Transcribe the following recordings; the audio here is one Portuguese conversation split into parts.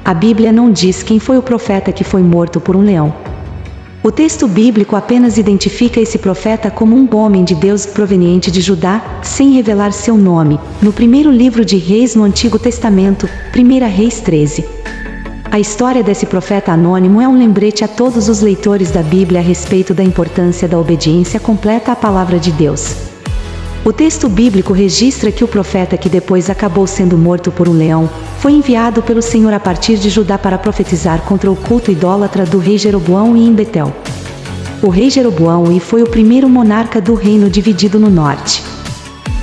A Bíblia não diz quem foi o profeta que foi morto por um leão. O texto bíblico apenas identifica esse profeta como um homem de Deus proveniente de Judá, sem revelar seu nome, no primeiro livro de Reis no Antigo Testamento, 1 Reis 13. A história desse profeta anônimo é um lembrete a todos os leitores da Bíblia a respeito da importância da obediência completa à palavra de Deus. O texto bíblico registra que o profeta que depois acabou sendo morto por um leão, foi enviado pelo Senhor a partir de Judá para profetizar contra o culto idólatra do rei Jeroboão e em Betel. O rei Jeroboão foi o primeiro monarca do reino dividido no norte.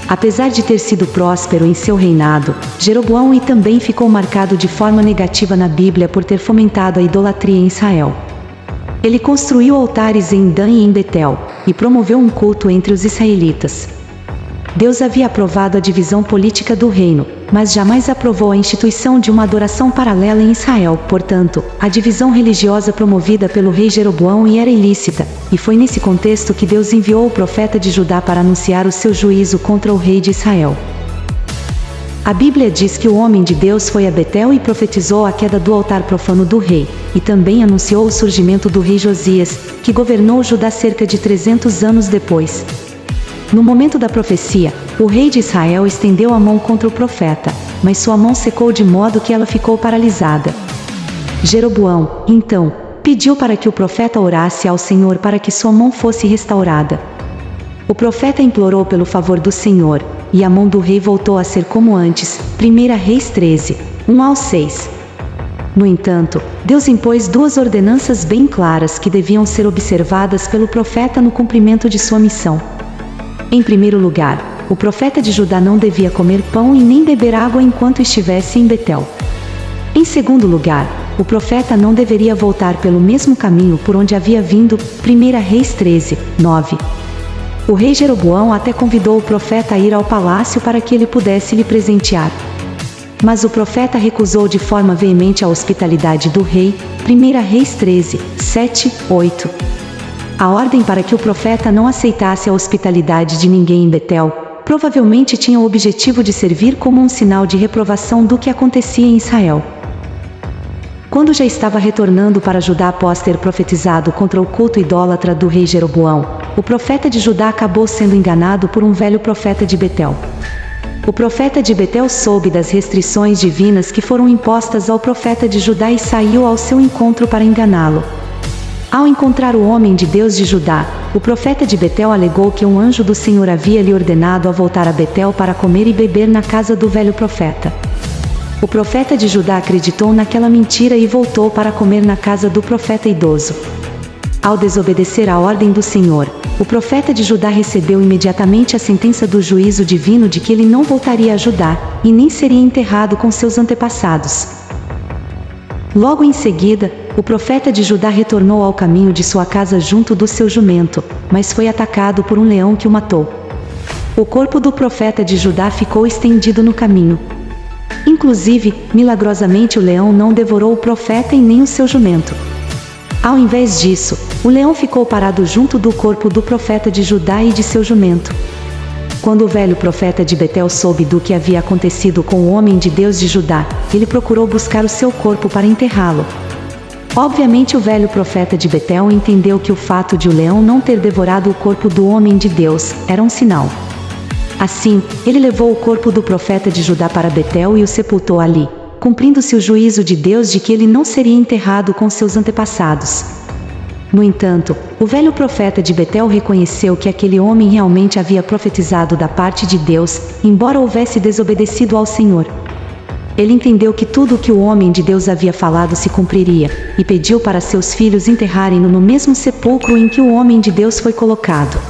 Apesar de ter sido próspero em seu reinado, Jeroboão também ficou marcado de forma negativa na Bíblia por ter fomentado a idolatria em Israel. Ele construiu altares em Dan e em Betel, e promoveu um culto entre os israelitas. Deus havia aprovado a divisão política do reino, mas jamais aprovou a instituição de uma adoração paralela em Israel. Portanto, a divisão religiosa promovida pelo rei Jeroboão era ilícita, e foi nesse contexto que Deus enviou o profeta de Judá para anunciar o seu juízo contra o rei de Israel. A Bíblia diz que o homem de Deus foi a Betel e profetizou a queda do altar profano do rei, e também anunciou o surgimento do rei Josias, que governou Judá cerca de 300 anos depois. No momento da profecia, o rei de Israel estendeu a mão contra o profeta, mas sua mão secou de modo que ela ficou paralisada. Jeroboão, então, pediu para que o profeta orasse ao Senhor para que sua mão fosse restaurada. O profeta implorou pelo favor do Senhor, e a mão do rei voltou a ser como antes. 1 Reis 13, 1-6. No entanto, Deus impôs duas ordenanças bem claras que deviam ser observadas pelo profeta no cumprimento de sua missão. Em primeiro lugar, o profeta de Judá não devia comer pão e nem beber água enquanto estivesse em Betel. Em segundo lugar, o profeta não deveria voltar pelo mesmo caminho por onde havia vindo. 1 Reis 13, 9. O rei Jeroboão até convidou o profeta a ir ao palácio para que ele pudesse lhe presentear. Mas o profeta recusou de forma veemente a hospitalidade do rei. 1 Reis 13, 7, 8. A ordem para que o profeta não aceitasse a hospitalidade de ninguém em Betel, provavelmente tinha o objetivo de servir como um sinal de reprovação do que acontecia em Israel. Quando já estava retornando para Judá após ter profetizado contra o culto idólatra do rei Jeroboão, o profeta de Judá acabou sendo enganado por um velho profeta de Betel. O profeta de Betel soube das restrições divinas que foram impostas ao profeta de Judá e saiu ao seu encontro para enganá-lo. Ao encontrar o homem de Deus de Judá, o profeta de Betel alegou que um anjo do Senhor havia lhe ordenado a voltar a Betel para comer e beber na casa do velho profeta. O profeta de Judá acreditou naquela mentira e voltou para comer na casa do profeta idoso. Ao desobedecer a ordem do Senhor, o profeta de Judá recebeu imediatamente a sentença do juízo divino de que ele não voltaria a Judá, e nem seria enterrado com seus antepassados. Logo em seguida, o profeta de Judá retornou ao caminho de sua casa junto do seu jumento, mas foi atacado por um leão que o matou. O corpo do profeta de Judá ficou estendido no caminho. Inclusive, milagrosamente o leão não devorou o profeta e nem o seu jumento. Ao invés disso, o leão ficou parado junto do corpo do profeta de Judá e de seu jumento. Quando o velho profeta de Betel soube do que havia acontecido com o homem de Deus de Judá, ele procurou buscar o seu corpo para enterrá-lo. Obviamente o velho profeta de Betel entendeu que o fato de o leão não ter devorado o corpo do homem de Deus era um sinal. Assim, ele levou o corpo do profeta de Judá para Betel e o sepultou ali, cumprindo-se o juízo de Deus de que ele não seria enterrado com seus antepassados. No entanto, o velho profeta de Betel reconheceu que aquele homem realmente havia profetizado da parte de Deus, embora houvesse desobedecido ao Senhor. Ele entendeu que tudo o que o homem de Deus havia falado se cumpriria, e pediu para seus filhos enterrarem-no no mesmo sepulcro em que o homem de Deus foi colocado.